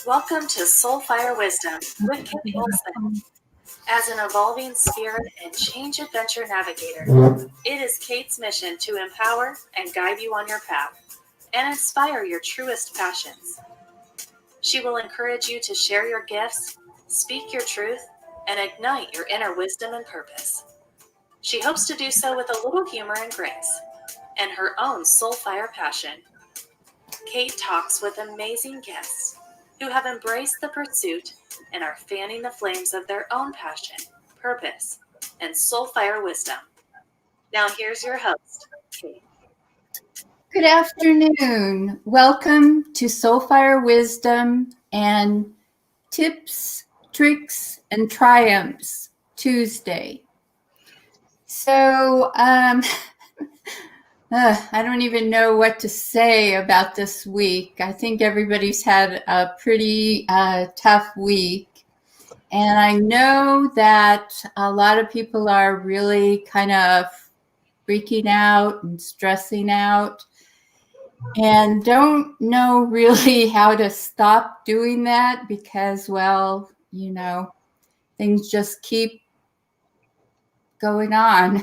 Welcome to Soulfire Wisdom with Kate Olson. As an evolving spirit and change adventure navigator, it is Kate's mission to empower and guide you on your path and inspire your truest passions. She will encourage you to share your gifts, speak your truth, and ignite your inner wisdom and purpose. She hopes to do so with a little humor and grace and her own soulfire passion. Kate talks with amazing guests who have embraced the pursuit and are fanning the flames of their own passion, purpose, and soulfire wisdom. Now here's your host, Kate. Good afternoon. Welcome to Soulfire Wisdom and Tips, Tricks, and Triumphs Tuesday. So, I don't even know what to say about this week. I think everybody's had a pretty tough week. And I know that a lot of people are really kind of freaking out and stressing out and don't know really how to stop doing that because, well, you know, things just keep going on.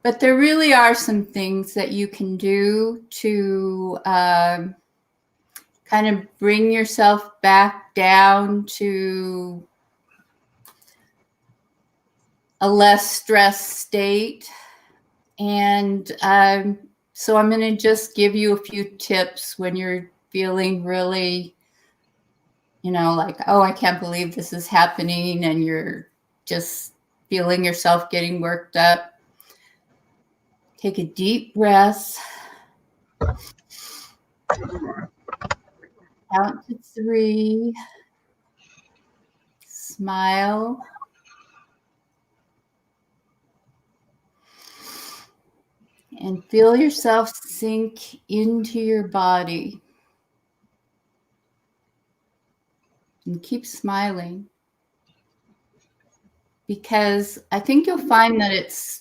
But there really are some things that you can do to kind of bring yourself back down to a less stressed state. And so I'm going to just give you a few tips when you're feeling really, you know, like, oh, I can't believe this is happening, and you're just feeling yourself getting worked up. Take a deep breath. Count to 3. Smile. And feel yourself sink into your body. And keep smiling. Because I think you'll find that it's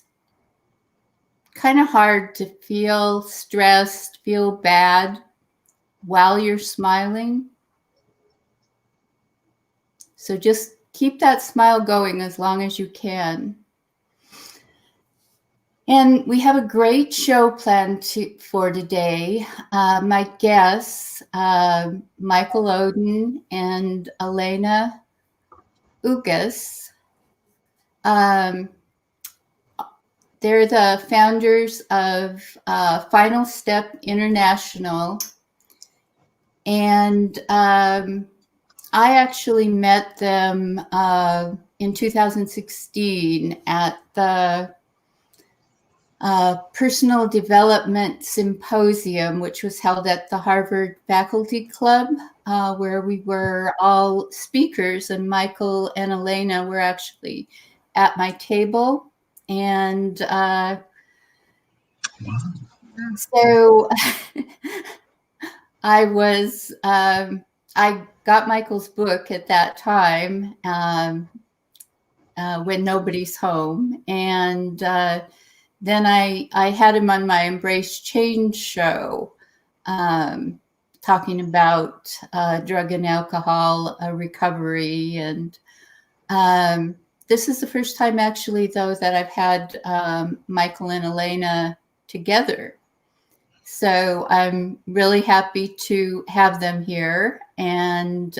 kind of hard to feel stressed, feel bad while you're smiling. So just keep that smile going as long as you can. And we have a great show planned for today. My guests, Michael Oden and Alina Ugas, they're the founders of Final Step International. And I actually met them in 2016 at the Personal Development Symposium, which was held at the Harvard Faculty Club, where we were all speakers, and Michael and Elena were actually at my table. And so I got Michael's book at that time, When Nobody's Home. And then I had him on my Embrace Change show, talking about drug and alcohol recovery. And this is the first time, actually, though, that I've had Michael and Elena together. So I'm really happy to have them here. And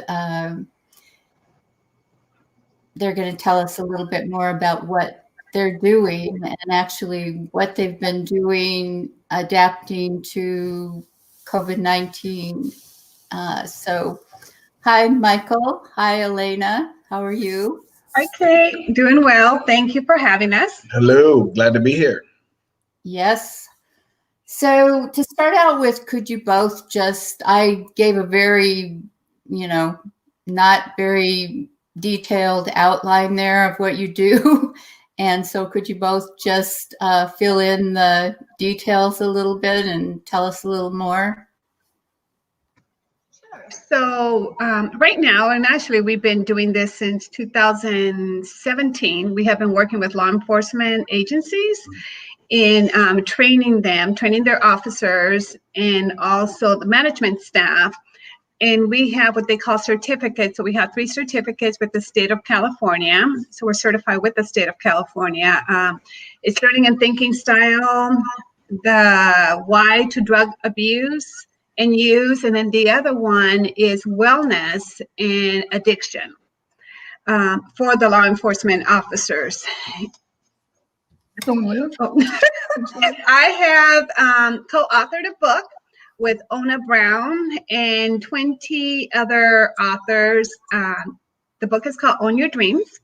they're going to tell us a little bit more about what they're doing and actually what they've been doing adapting to COVID-19. So hi, Michael. Hi, Elena. How are you? Hi, Kate. Doing well. Thank you for having us. Hello. Glad to be here. Yes. So to start out with, could you both I gave a very, not very detailed outline there of what you do. And so could you both just fill in the details a little bit and tell us a little more? So right now, and actually we've been doing this since 2017, we have been working with law enforcement agencies in training their officers and also the management staff And we have what they call certificates. So we have 3 certificates with the state of California. So we're certified with the state of California. It's learning and thinking style, the why to drug abuse and use, and then the other one is wellness and addiction for the law enforcement officers. I have co-authored a book with Ona Brown and 20 other authors. The book is called Own Your Dreams,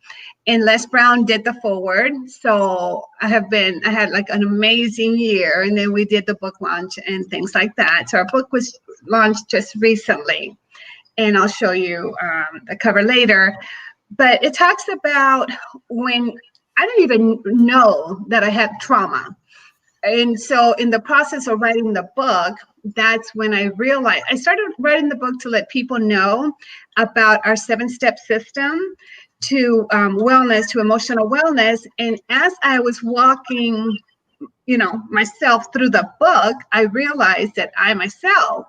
and Les Brown did the foreword. So I had like an amazing year, and then we did the book launch and things like that. So our book was launched just recently, and I'll show you the cover later. But it talks about when I didn't even know that I had trauma. And so in the process of writing the book, that's when I realized I started writing the book to let people know about our 7-step system to wellness, to emotional wellness. And as I was walking, myself through the book, I realized that I myself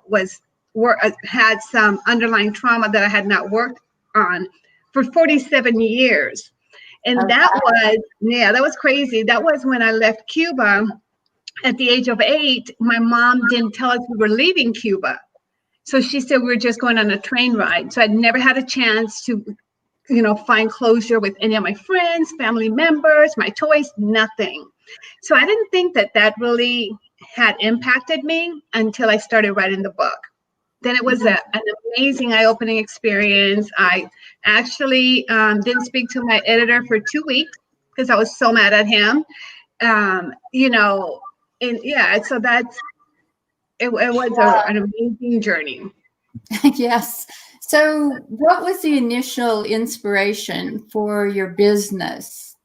had some underlying trauma that I had not worked on for 47 years. And that was crazy. That was when I left Cuba. At the age of 8, my mom didn't tell us we were leaving Cuba. So she said we were just going on a train ride. So I'd never had a chance to, find closure with any of my friends, family members, my toys, nothing. So I didn't think that really had impacted me until I started writing the book. Then it was an amazing eye-opening experience. I actually didn't speak to my editor for 2 weeks because I was so mad at him. And yeah, so it was an amazing journey. Yes. So what was the initial inspiration for your business?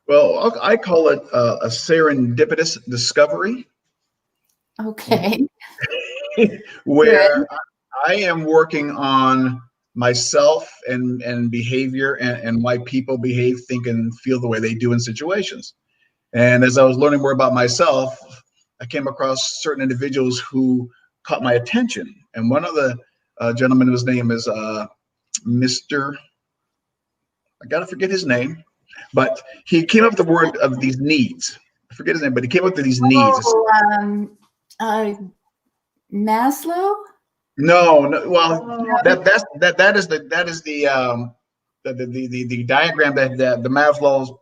Well, I call it a serendipitous discovery. Okay. Where I am working on myself and behavior and why people behave, think, and feel the way they do in situations. And as I was learning more about myself, I came across certain individuals who caught my attention. And one of the gentlemen, whose name is Mr. I gotta forget his name, but he came up with the word of these needs. I forget his name, but he came up with these needs. Maslow? No. Well, that is the diagram that the Maslow's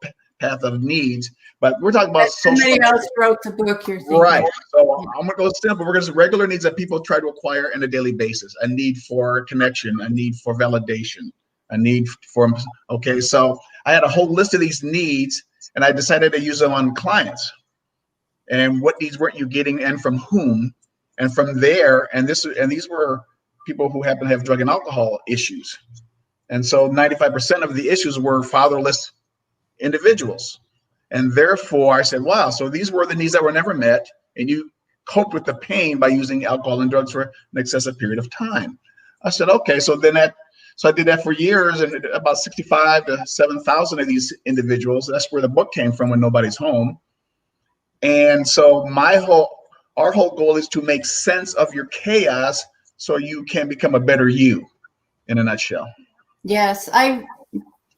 path of needs. But we're talking about somebody else wrote the book you're thinking. Right. So I'm gonna go simple. We're gonna regular needs that people try to acquire on a daily basis. A need for connection, a need for validation, a need for So I had a whole list of these needs, and I decided to use them on clients. And what needs weren't you getting, and from whom? And from there, and these were people who happen to have drug and alcohol issues. And so 95% of the issues were fatherless individuals. And therefore I said, wow, so these were the needs that were never met, and you coped with the pain by using alcohol and drugs for an excessive period of time. I said, okay, so I did that for years, and about 65 to 7,000 of these individuals. That's where the book came from, When Nobody's Home. And so our whole goal is to make sense of your chaos so you can become a better you, in a nutshell. Yes,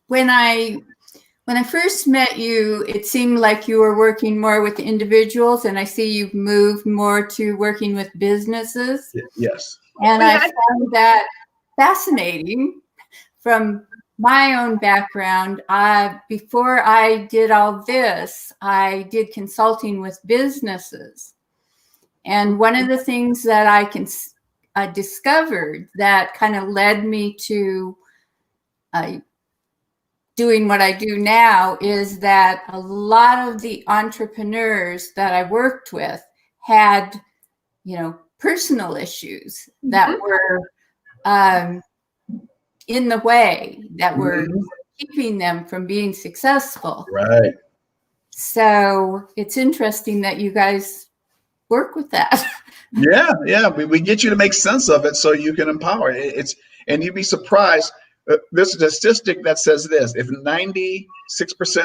when I first met you, it seemed like you were working more with individuals, and I see you've moved more to working with businesses. Yes. And I found that fascinating from my own background. Before I did all this, I did consulting with businesses. And one of the things that I discovered that kind of led me to doing what I do now is that a lot of the entrepreneurs that I worked with had, personal issues that were in the way, that were keeping them from being successful. Right. So it's interesting that you guys work with that. Yeah. We get you to make sense of it so you can empower it. And you'd be surprised. There's a statistic that says this: if 96%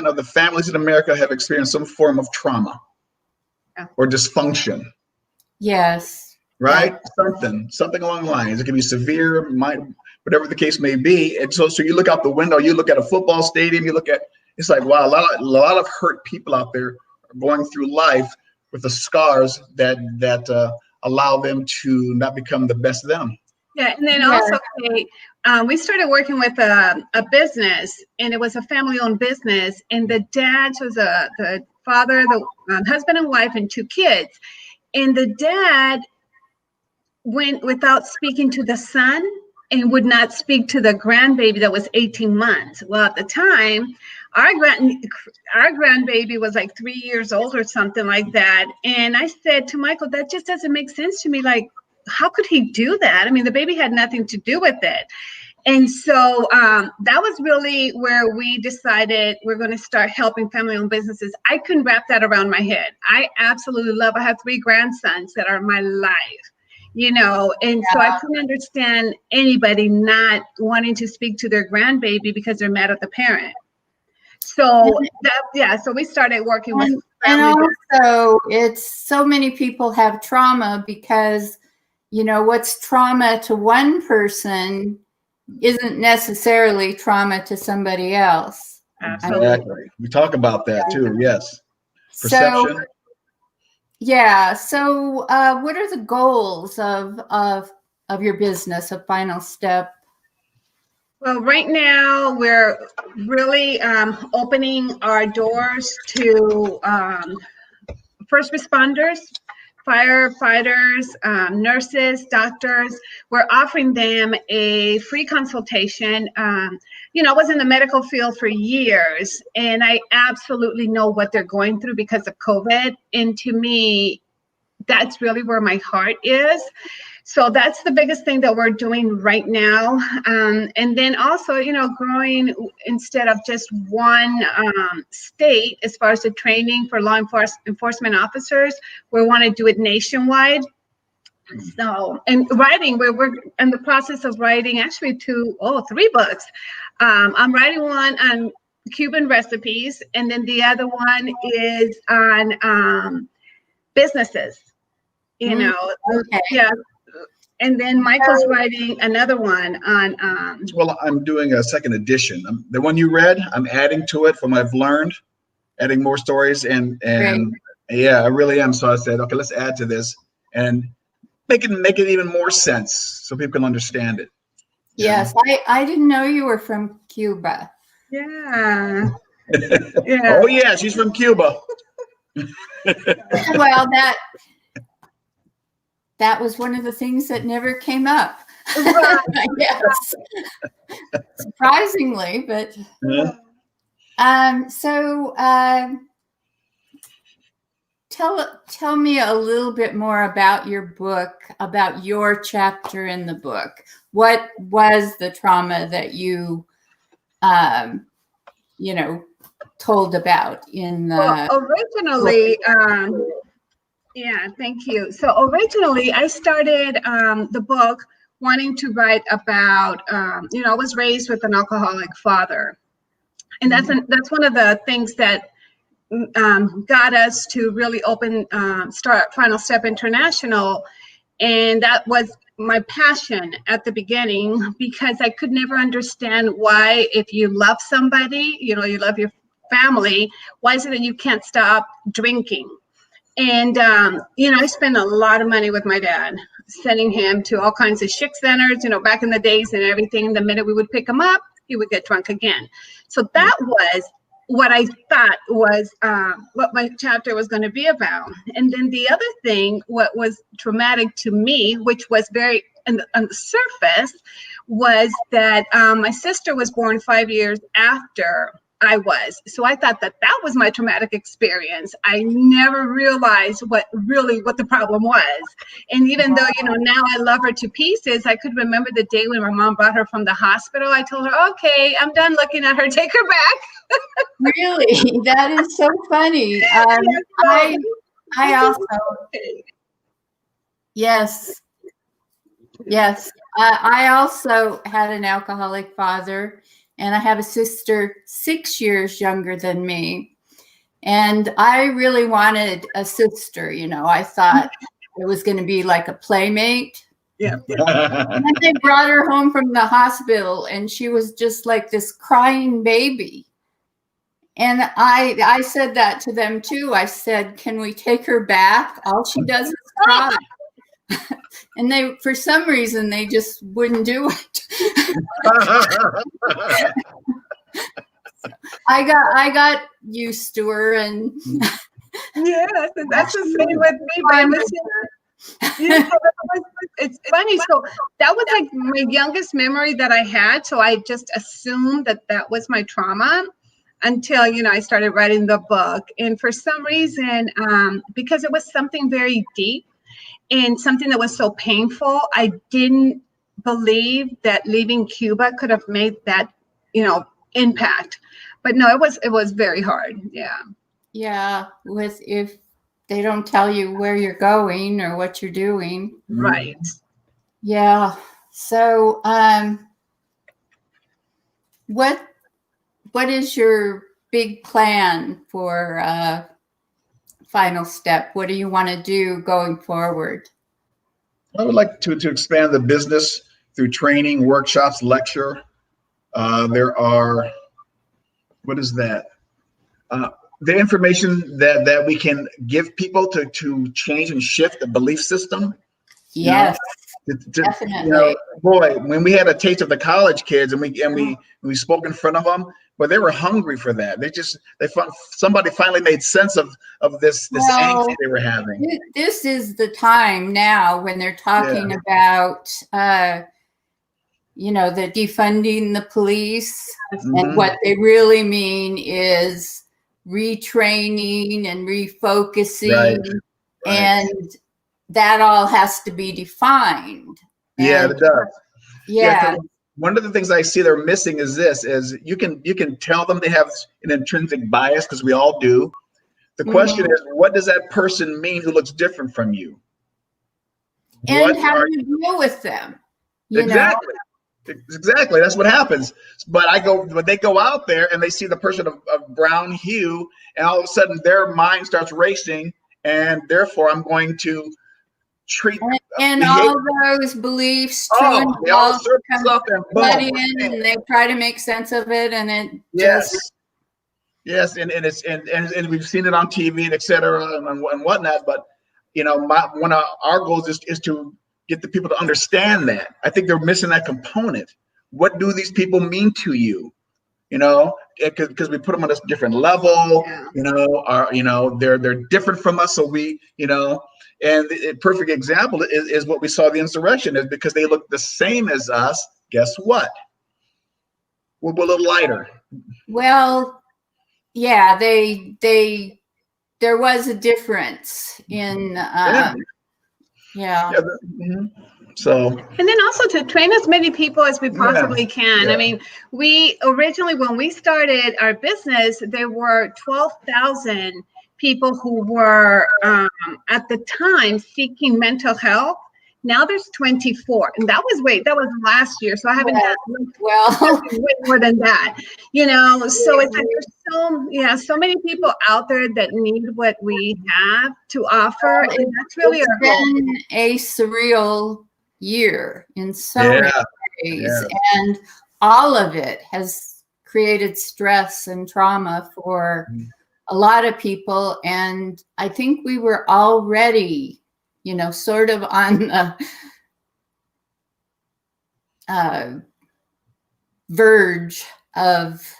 of the families in America have experienced some form of trauma or dysfunction. Yes. right? Something along the lines. It can be severe, whatever the case may be. And so you look out the window, you look at a football stadium, you look at, it's like, wow, a lot of hurt people out there are going through life with the scars that allow them to not become the best them. Yeah, and then also, Kate, we started working with a business, and it was a family-owned business, and the dad was the father, the husband and wife, and 2 kids. And the dad went without speaking to the son and would not speak to the grandbaby that was 18 months. Well, at the time, our grandbaby was like 3 years old or something like that. And I said to Michael, that just doesn't make sense to me. Like, how could he do that? I mean, the baby had nothing to do with it. And so that was really where we decided we're going to start helping family-owned businesses. I couldn't wrap that around my head. I absolutely love, I have 3 grandsons that are my life, you know, and so I couldn't understand anybody not wanting to speak to their grandbaby because they're mad at the parent. So so we started working with and also it's so many people have trauma because, you know, what's trauma to one person isn't necessarily trauma to somebody else. Exactly. We talk about that too. Yes. Perception. So, yeah. So, what are the goals of your business, of Final Step? Well, right now we're really opening our doors to first responders, firefighters, nurses, doctors. We're offering them a free consultation. You know, I was in the medical field for years, and I absolutely know what they're going through because of COVID. And to me, that's really where my heart is. So that's the biggest thing that we're doing right now. And then also, you know, growing instead of just one state as far as the training for law enforcement officers, we want to do it nationwide. So, and writing, we're in the process of writing actually 3 books. I'm writing one on Cuban recipes, and then the other one is on businesses, you know. Okay. Yeah. And then Michael's writing another one on. Well, I'm doing a second edition. The one you read, I'm adding to it from what I've learned, adding more stories, and yeah, I really am. So I said, okay, let's add to this and make it even more sense so people can understand it. Yes, I didn't know you were from Cuba. Yeah. Oh yeah, she's from Cuba. Well, that was one of the things that never came up. Yes. Surprisingly, but tell me a little bit more about your book, about your chapter in the book. What was the trauma that you you know, told about in the originally yeah, thank you. So originally I started the book wanting to write about, you know, I was raised with an alcoholic father. And that's one of the things that got us to really start Final Step International. And that was my passion at the beginning, because I could never understand why, if you love somebody, you know, you love your family, why is it that you can't stop drinking? And, you know, I spent a lot of money with my dad, sending him to all kinds of chic centers, you know, back in the days and everything. The minute we would pick him up, he would get drunk again. So that was what I thought was what my chapter was going to be about. And then the other thing, what was traumatic to me, which was very on the surface, was that my sister was born 5 years after I was. So I thought that was my traumatic experience. I never realized what the problem was. And even though, you know, now I love her to pieces, I could remember the day when my mom brought her from the hospital. I told her, okay, I'm done looking at her, take her back. Really? That is so funny. I also, yes. I also had an alcoholic father, and I have a sister 6 years younger than me. And I really wanted a sister, you know. I thought it was going to be like a playmate. Yeah. And then they brought her home from the hospital, and she was just like this crying baby. And I said that to them too. I said, can we take her back? All she does is cry. And they, for some reason, they just wouldn't do it. I got used to her, and yes, and that's the same with me. But it's funny. So that was like my youngest memory that I had. So I just assumed that that was my trauma until, you know, I started writing the book. And for some reason, because it was something very deep and something that was so painful, I didn't believe that leaving Cuba could have made that, you know, impact. But no, it was very hard. Yeah. Yeah, with if they don't tell you where you're going or what you're doing. Right. Yeah. So what is your big plan for Final Step? What do you want to do going forward? I would like to expand the business through training, workshops, lecture. There are, what is that? The information that we can give people to change and shift the belief system. Yes, definitely. You know, boy, when we had a taste of the college kids and we spoke in front of them, but they were hungry for that. Somebody finally made sense of this angst they were having. This is the time now when they're talking about you know, the defunding the police, and what they really mean is retraining and refocusing, right. And that all has to be defined. Yeah, and, it does. Yeah. One of the things I see they're missing is this: you can tell them they have an intrinsic bias, because we all do. The question is, what does that person mean who looks different from you? And how do you deal with them? Exactly. Exactly. That's what happens. But when they go out there and they see the person of brown hue, and all of a sudden their mind starts racing, and therefore I'm going to treat and all those beliefs, true and false, and they try to make sense of it, and it yes, and we've seen it on TV and et cetera and whatnot. But you know, one of our goals is to get the people to understand that. I think they're missing that component. What do these people mean to you? You know, because we put them on a different level. You know, they're different from us. So we, you know, and a perfect example is what we saw the insurrection is, because they look the same as us. Guess what? We're a little lighter. Well, yeah, there was a difference in So, and then also to train as many people as we possibly can. I mean, we originally, when we started our business, there were 12,000 people who were at the time seeking mental health. Now there's 24, and that was last year. So I haven't had way more than that, you know. So it's like there's so many people out there that need what we have to offer, and that's really our goal. It's been a surreal year in so many ways, and all of it has created stress and trauma for a lot of people. And I think we were already, you know, sort of on the verge of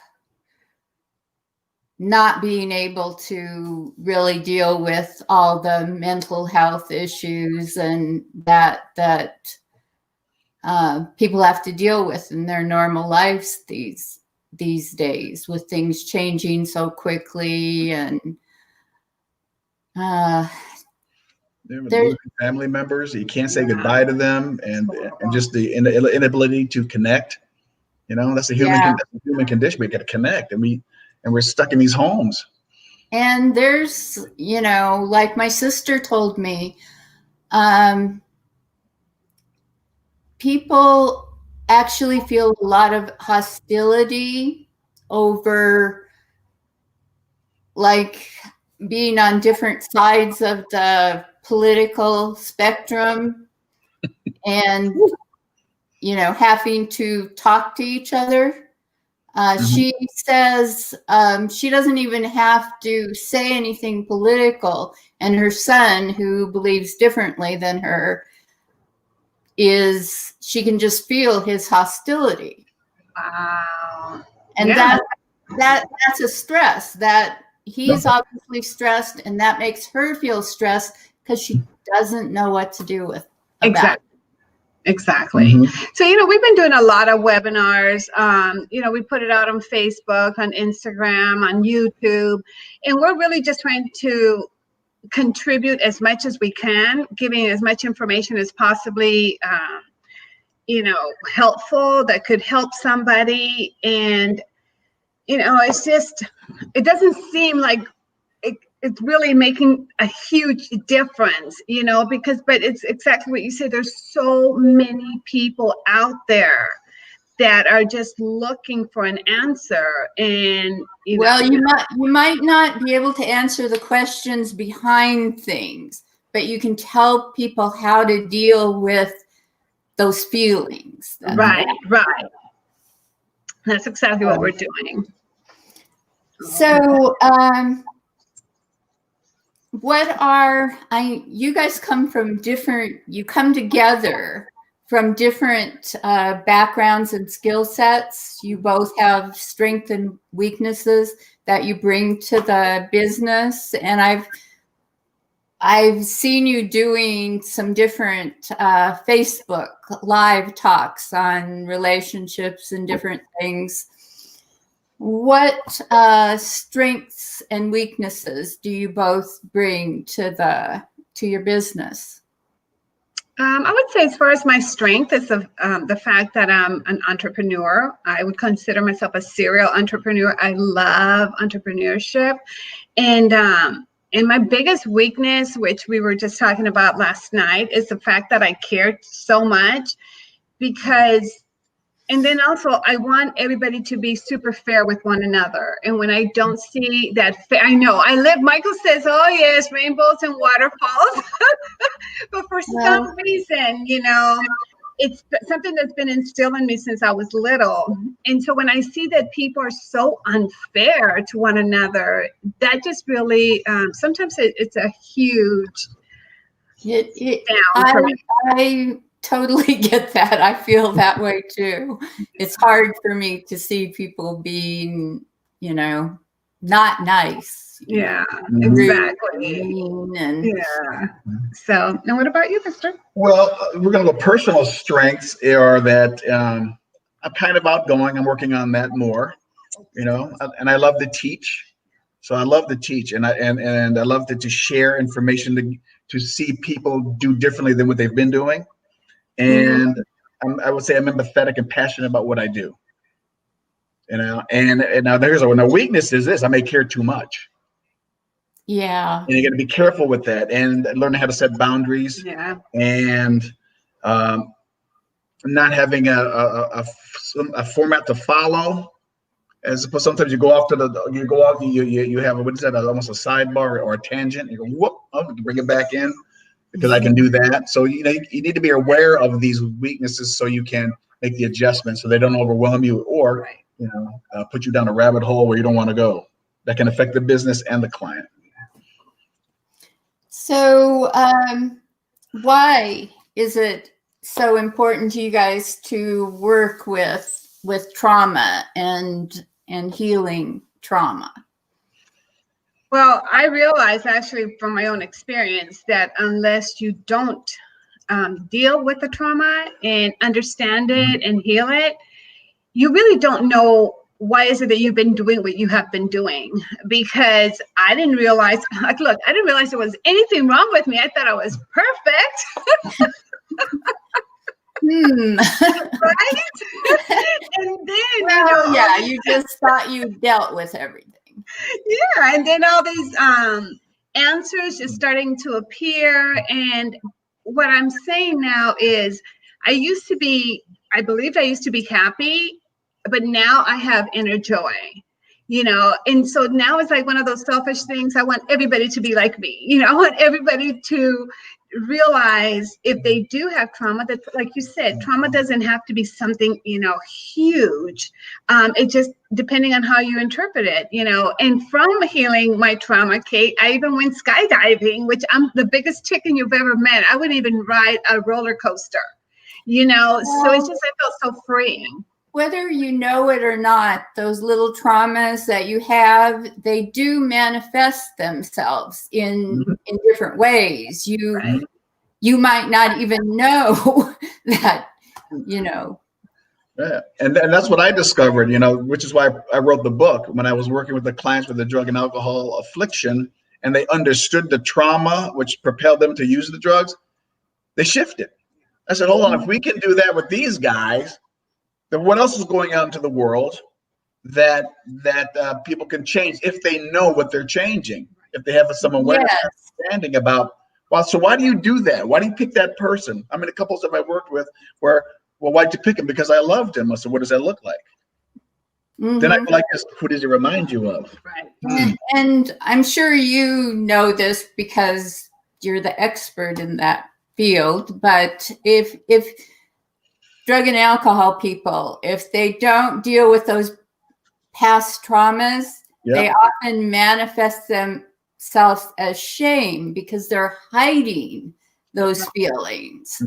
not being able to really deal with all the mental health issues and that people have to deal with in their normal lives these days, with things changing so quickly. And there's family members, you can't say goodbye to them, and just the inability to connect. You know, that's a human condition. We got to connect, and we're stuck in these homes. And there's, you know, like my sister told me, people actually feel a lot of hostility over, like, being on different sides of the political spectrum and, having to talk to each other. She says she doesn't even have to say anything political, and her son, who believes differently than her, she can just feel his hostility. Wow. And Yeah. that's a stress that he's obviously stressed, and that makes her feel stressed because she doesn't know what to do with about it. Exactly. So, we've been doing a lot of webinars. We put it out on Facebook, on Instagram, on YouTube, and we're really just trying to contribute as much as we can, giving as much information as possibly, helpful, that could help somebody. And, it's just, it doesn't seem like it's really making a huge difference, but it's exactly what you said. There's so many people out there that are just looking for an answer. And, you might not be able to answer the questions behind things, but you can tell people how to deal with those feelings. Right. That's exactly what we're doing. So, you guys come together from different backgrounds and skill sets. You both have strengths and weaknesses that you bring to the business. And I've seen you doing some different Facebook live talks on relationships and different things. What strengths and weaknesses do you both bring to your business? I would say, as far as my strength, is the fact that I'm an entrepreneur. I would consider myself a serial entrepreneur. I love entrepreneurship. And my biggest weakness, which we were just talking about last night, is the fact that I care so much and then also, I want everybody to be super fair with one another. And when I don't see that, Michael says, oh yes, rainbows and waterfalls. But for some reason, it's something that's been instilled in me since I was little. And so when I see that people are so unfair to one another, that just really, sometimes it's a huge down for me. I totally get that. I feel that way too. It's hard for me to see people being, not nice. Yeah, rude, exactly. mean, Yeah. So, and what about you, Victor? Well, we're going to go personal strengths are that I'm kind of outgoing. I'm working on that more, and I love to teach. So I love to teach, and I love to share information to see people do differently than what they've been doing. And I would say I'm empathetic and passionate about what I do. And now there's a weakness is this: I may care too much. Yeah. And you got to be careful with that, and learn how to set boundaries. Yeah. And not having a format to follow. As opposed, sometimes you go off you have almost a sidebar or a tangent. You go, whoop, I have to bring it back in because I can do that. So you need to be aware of these weaknesses so you can make the adjustments so they don't overwhelm you or put you down a rabbit hole where you don't want to go. That can affect the business and the client. So why is it so important to you guys to work with trauma and healing trauma? Well, I realize actually from my own experience that unless you don't deal with the trauma and understand it and heal it, you really don't know why is it that you've been doing what you have been doing. Because I didn't realize, I didn't realize there was anything wrong with me. I thought I was perfect. Right? And then, you just thought you dealt with everything. Yeah, and then all these answers just starting to appear. And what I'm saying now is I believed I used to be happy, but now I have inner joy. you know. And so now it's like one of those selfish things. I want everybody to be like me, you know. I want everybody to realize if they do have trauma, that, like you said, trauma doesn't have to be something, you know, huge. It just, depending on how you interpret it, you know. And from healing my trauma, Kate, I even went skydiving, which I'm the biggest chicken you've ever met. I wouldn't even ride a roller coaster, you know. So it's just, I felt so freeing. Whether you know it or not, those little traumas that you have, they do manifest themselves in different ways. You might not even know that, you know. Yeah. And that's what I discovered, you know, which is why I wrote the book. When I was working with the clients with the drug and alcohol affliction, and they understood the trauma which propelled them to use the drugs, they shifted. I said, hold on, if we can do that with these guys, then what else is going out into the world that people can change if they know what they're changing, if they have some awareness, understanding about, well, so why do you do that? Why do you pick that person? I mean, the couples that I worked with where, well, why'd you pick him? Because I loved him. I said, what does that look like? Then I feel like, who does it remind you of? Right. And I'm sure you know this because you're the expert in that field, but if drug and alcohol people, if they don't deal with those past traumas, they often manifest themselves as shame because they're hiding those feelings.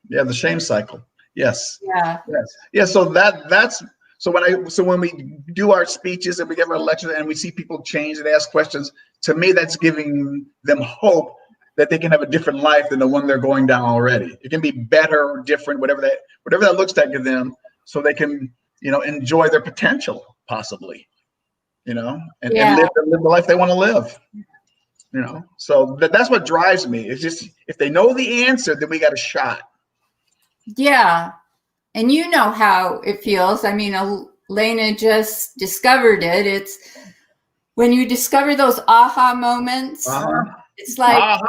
Yeah, the shame cycle. Yes. Yeah. Yes. Yeah. So that's so when we do our speeches and we give our lectures and we see people change and ask questions, to me that's giving them hope that they can have a different life than the one they're going down already. It can be better or different, whatever that looks like to them, so they can, you know, enjoy their potential possibly, you know, and live the life they want to live, you know. So that's what drives me. It's just, if they know the answer, then we got a shot. Yeah. And you know how it feels. I mean, Elena just discovered it. It's when you discover those aha moments, it's like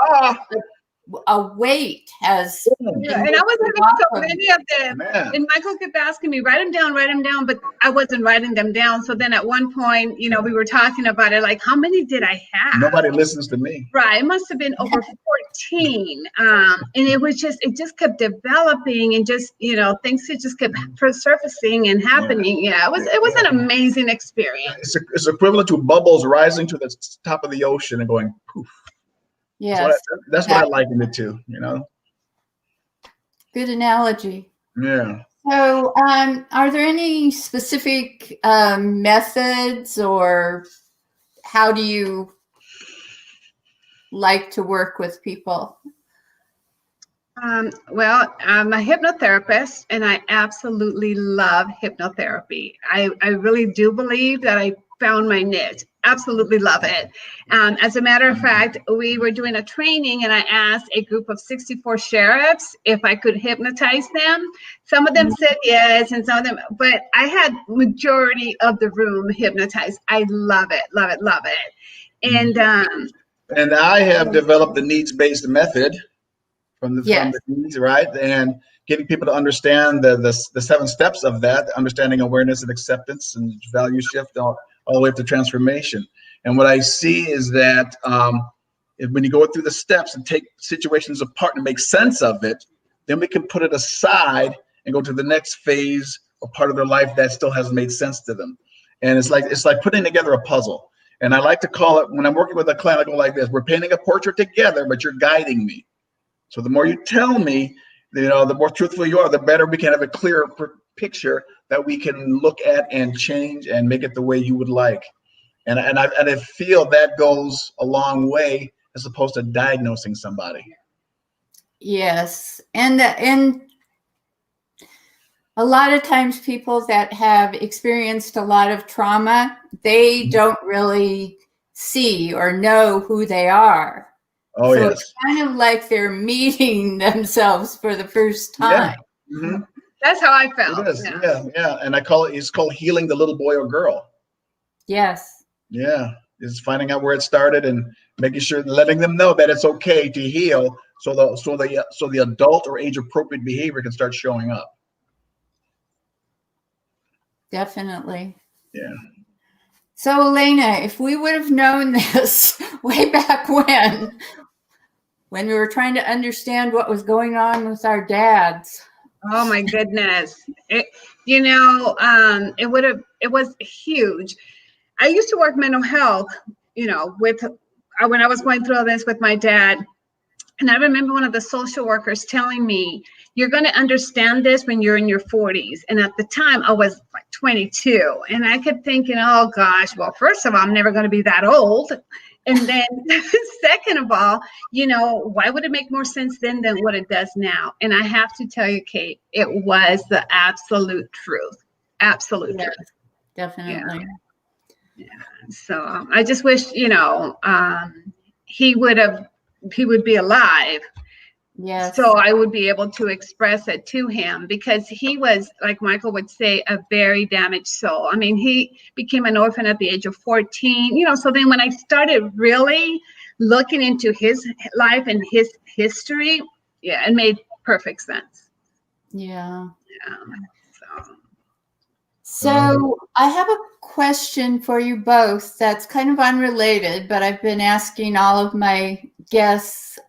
a weight has. Yeah, and I was having so many of them. Man. And Michael kept asking me, write them down, but I wasn't writing them down. So then at one point, you know, we were talking about it, like, how many did I have? Nobody listens to me. Right. It must have been over 14. And it just kept developing, and just, you know, things just kept surfacing and happening. Yeah, it was an amazing experience. It's equivalent to bubbles rising to the top of the ocean and going poof. Yes, that's what I liken it to, you know. Good analogy. Yeah. So, are there any specific methods, or how do you like to work with people? Well, I'm a hypnotherapist, and I absolutely love hypnotherapy. I really do believe that I found my niche. Absolutely love it. As a matter of fact, we were doing a training, and I asked a group of 64 sheriffs if I could hypnotize them. Some of them said yes, and some of them, but I had majority of the room hypnotized. I love it, love it, love it. And I have developed the needs-based method from the needs, right? And getting people to understand the 7 steps of that, understanding awareness and acceptance and value shift all the way up to transformation. And what I see is that when you go through the steps and take situations apart and make sense of it, then we can put it aside and go to the next phase or part of their life that still hasn't made sense to them. And it's like putting together a puzzle. And I like to call it, when I'm working with a client, I go like this: we're painting a portrait together, but you're guiding me. So the more you tell me, you know, the more truthful you are, the better we can have a clearer picture that we can look at and change and make it the way you would like. And I feel that goes a long way as opposed to diagnosing somebody. Yes, and a lot of times people that have experienced a lot of trauma, they don't really see or know who they are. Oh, so yes. It's kind of like they're meeting themselves for the first time. Yeah. That's how I felt. It is. Yeah. And it's called healing the little boy or girl. Yes. Yeah. It's finding out where it started and making sure, letting them know that it's okay to heal, so the adult or age appropriate behavior can start showing up. Definitely. Yeah. So, Elena, if we would have known this way back when we were trying to understand what was going on with our dads. Oh my goodness. It was huge. I used to work mental health, when I was going through all this with my dad. And I remember one of the social workers telling me, you're going to understand this when you're in your 40s. And at the time, I was like 22. And I kept thinking, oh, gosh, well, first of all, I'm never going to be that old. And then second of all, why would it make more sense then than what it does now? And I have to tell you, Kate, it was the absolute truth. Absolute truth. Definitely. Yeah. So I just wish, he would be alive. Yes. So I would be able to express it to him, because he was, like Michael would say, a very damaged soul. I mean, he became an orphan at the age of 14, so then when I started really looking into his life and his history, yeah, it made perfect sense. Yeah. Yeah. So I have a question for you both that's kind of unrelated, but I've been asking all of my guests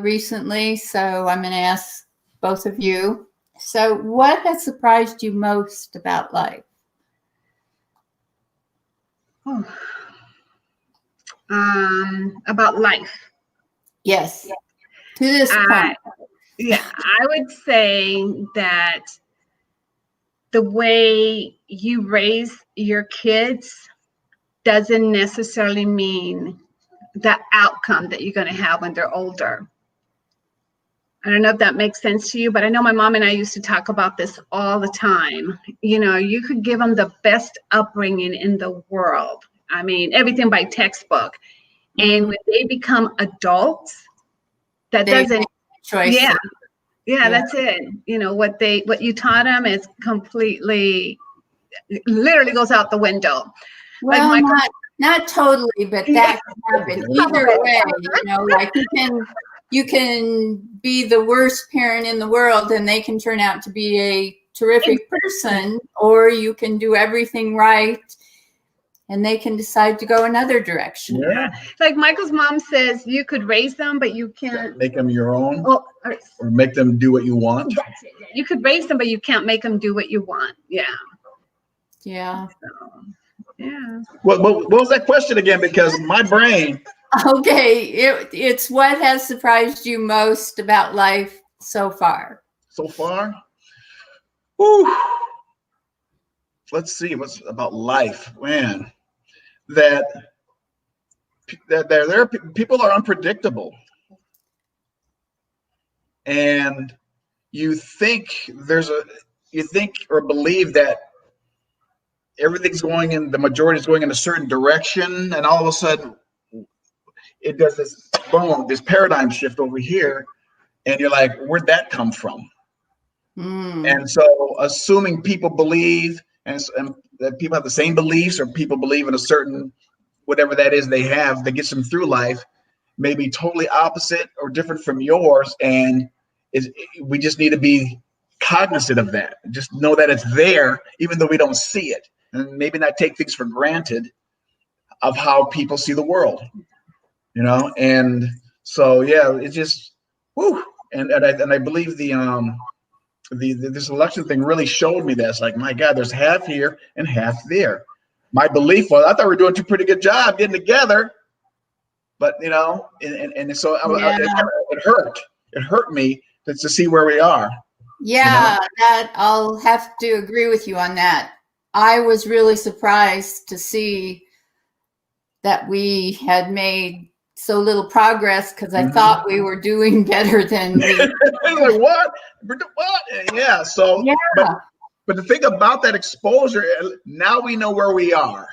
recently, so I'm going to ask both of you. So what has surprised you most about life? About life. Yes. To this point. Yeah, I would say that the way you raise your kids doesn't necessarily mean the outcome that you're going to have when they're older. I don't know if that makes sense to you, but I know my mom and I used to talk about this all the time. You could give them the best upbringing in the world. I mean, everything by textbook. And when they become adults, that doesn't, choices. Yeah, that's it. What you taught them is literally goes out the window. Well, like not totally, but that can happen. Either way, like you can be the worst parent in the world and they can turn out to be a terrific person, or you can do everything right and they can decide to go another direction. Yeah. Like Michael's mom says, you could raise them, but you can't make them your own, or make them do what you want. That's it. You could raise them, but you can't make them do what you want. Yeah. Yeah. So, yeah. What was that question again? Because my brain. Okay. It's what has surprised you most about life so far? So far? Whew. Let's see. What's about life, man? That there people are unpredictable, and you think or believe that the majority is going in a certain direction, and all of a sudden it does this paradigm shift over here, and you're like, where'd that come from? And so assuming people believe and that people have the same beliefs, or people believe in a certain whatever that is they have that gets them through life, may be totally opposite or different from yours, and we just need to be cognizant of that. Just know that it's there, even though we don't see it, and maybe not take things for granted of how people see the world, And so, yeah, it's just, whew. And I believe this election thing really showed me this. Like, my God, there's half here and half there. My belief was, I thought we were doing a pretty good job getting together, but and so it hurt. It hurt me to see where we are. Yeah, that I'll have to agree with you on that. I was really surprised to see that we had made so little progress, because I thought we were doing better than we. Like, what? Yeah. So, yeah. But the thing about that exposure, now we know where we are.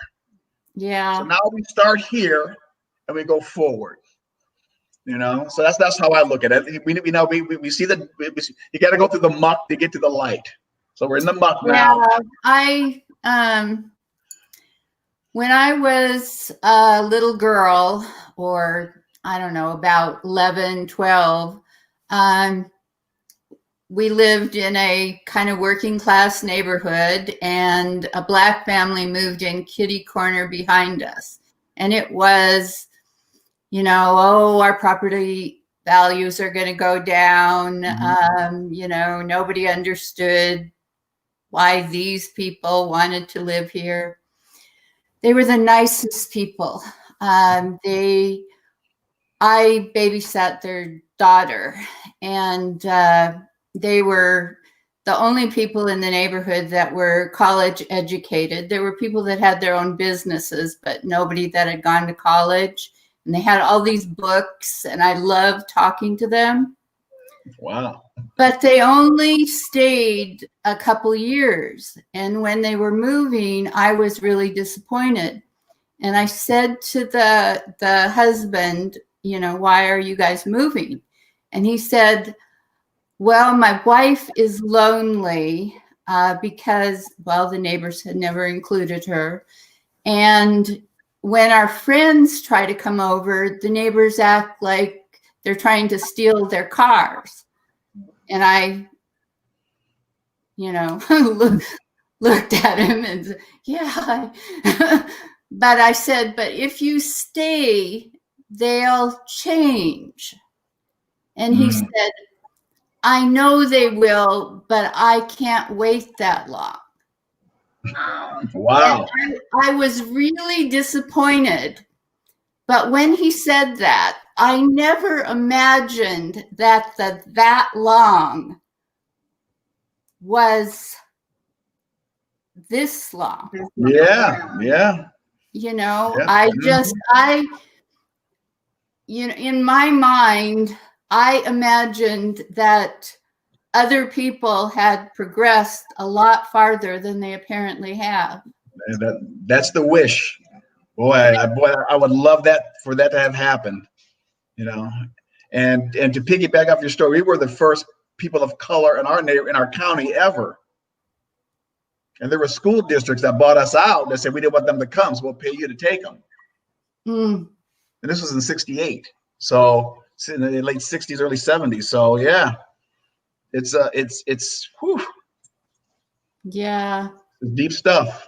Yeah. So now we start here and we go forward. So that's how I look at it. We see you got to go through the muck to get to the light. So we're in the muck now. When I was a little girl, or I don't know, about 11, 12, we lived in a kind of working class neighborhood, and a Black family moved in kitty corner behind us. And it was, you know, oh, our property values are going to go down. You know, nobody understood why these people wanted to live here. They were the nicest people. I babysat their daughter, and they were the only people in the neighborhood that were college educated. There were people that had their own businesses, but nobody that had gone to college. And they had all these books, and I loved talking to them. Wow. But they only stayed a couple years. And when they were moving, I was really disappointed. And I said to the husband, you know, why are you guys moving? And he said, well, my wife is lonely because, well, the neighbors had never included her. And when our friends try to come over, the neighbors act like they're trying to steal their cars. And I, you know, looked at him and said, yeah. But I said, but if you stay, they'll change. And he said, I know they will, but I can't wait that long. Wow. And I was really disappointed. But when he said that, I never imagined that that long was this long. Yeah. Yeah. You know, Yeah. you know, in my mind, I imagined that other people had progressed a lot farther than they apparently have. That's the wish. Boy, I would love that for that to have happened, you know. And to piggyback off your story, we were the first people of color in our county ever. And there were school districts that bought us out that said we didn't want them to come, so we'll pay you to take them. And this was in '68, so it's in the late '60s, early '70s. So yeah, it's whew, Yeah. it's deep stuff.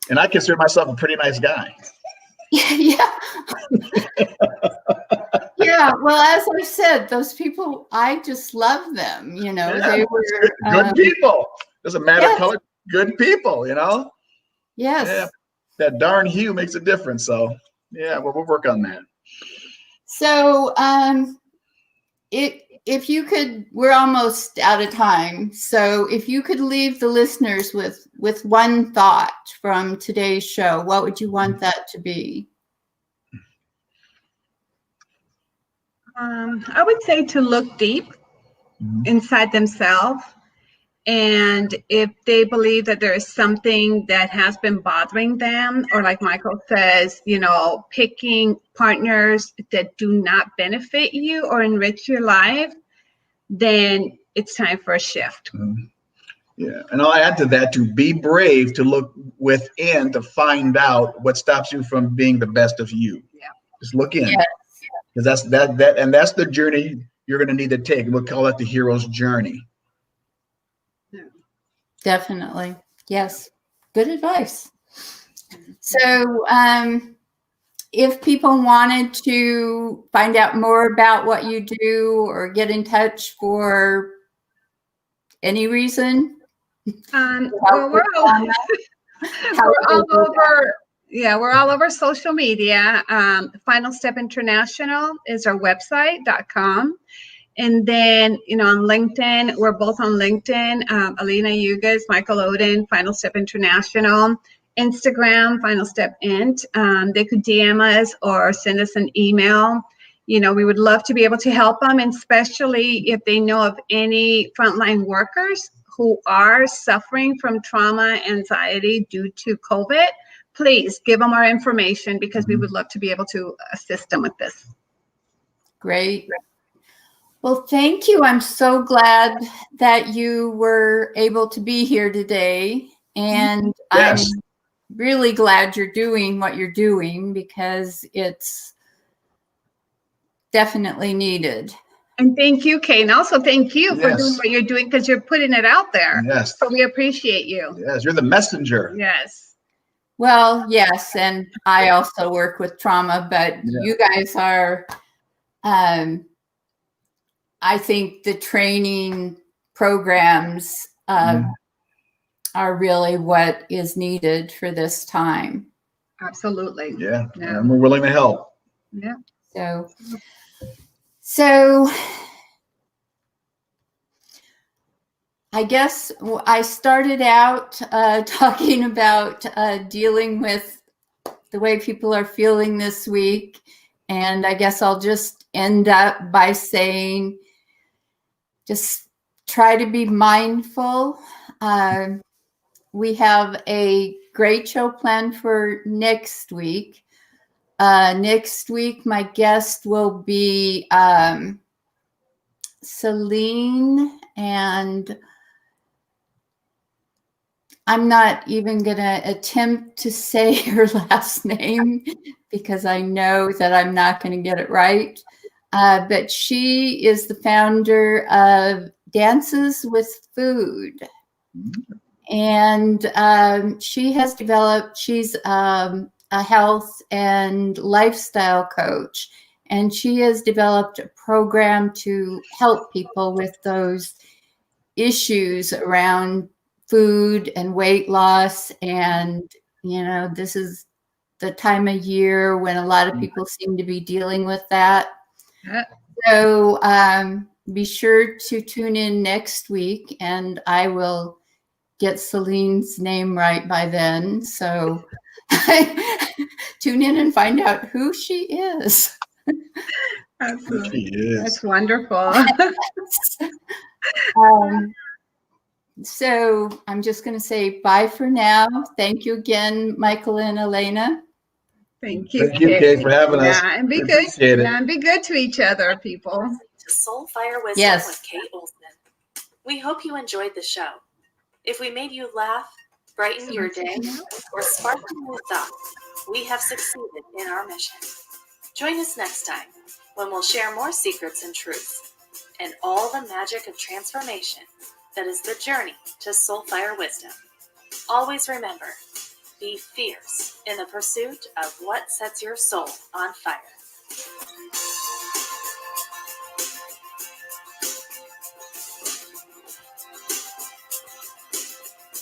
And I consider myself a pretty nice guy. Yeah. Yeah. Well, as I said, those people, I just love them. You know, Yeah, they were good people. Doesn't matter yes. color, good people, you know? Yes. Yeah. That darn hue makes a difference. So yeah, well, we'll work on that. So if you could, we're almost out of time. So if you could leave the listeners with one thought from today's show, what would you want that to be? I would say to look deep inside themselves. And if they believe that there is something that has been bothering them, or like Michael says, you know, picking partners that do not benefit you or enrich your life, then it's time for a shift. Yeah, and I'll add to that to be brave to look within to find out what stops you from being the best of you. Yeah. Just look in, Yes. because that's the journey you're going to need to take. We'll call it the hero's journey. Definitely. Yes. Good advice. So if people wanted to find out more about what you do or get in touch for any reason, Well, we're all over. Yeah, we're all over social media. Final Step International is our website.com. And then, you know, on LinkedIn, we're both on LinkedIn, Alina Ugas, Michael Oden, Final Step International, Instagram, Final Step Int. They could DM us or send us an email. You know, we would love to be able to help them, and especially if they know of any frontline workers who are suffering from trauma, anxiety due to COVID, please give them our information, because we would love to be able to assist them with this. Great. Well, thank you. I'm so glad that you were able to be here today. And Yes. I'm really glad you're doing what you're doing, because it's definitely needed. And thank you, Kate. And also thank you for Yes. doing what you're doing, because you're putting it out there. Yes. So we appreciate you. Yes, you're the messenger. Yes. Well, yes, and I also work with trauma, but Yeah. you guys are, I think the training programs are really what is needed for this time. Absolutely. Yeah, Yeah. and we're willing to help. Yeah. So I guess I started out talking about dealing with the way people are feeling this week. And I guess I'll just end up by saying, just try to be mindful. We have a great show planned for next week. Next week, my guest will be Celine, and I'm not even going to attempt to say her last name because I know that I'm not going to get it right. But she is the founder of Dances with Food. And she has developed, she's a health and lifestyle coach. And she has developed a program to help people with those issues around food and weight loss. And, you know, this is the time of year when a lot of people seem to be dealing with that. So be sure to tune in next week, and I will get Celine's name right by then. So tune in and find out who she is. Absolutely. That's wonderful. So I'm just going to say bye for now. Thank you again, Michael and Elena. Thank you, Kate, for having us. Yeah, and be We good. appreciate it. Yeah, and be good to each other, people. To Soulfire Wisdom Yes. with Kate Olson. We hope you enjoyed the show. If we made you laugh, brighten your day, or spark a new thought, we have succeeded in our mission. Join us next time when we'll share more secrets and truths and all the magic of transformation that is the journey to Soulfire Wisdom. Always remember, be fierce in the pursuit of what sets your soul on fire.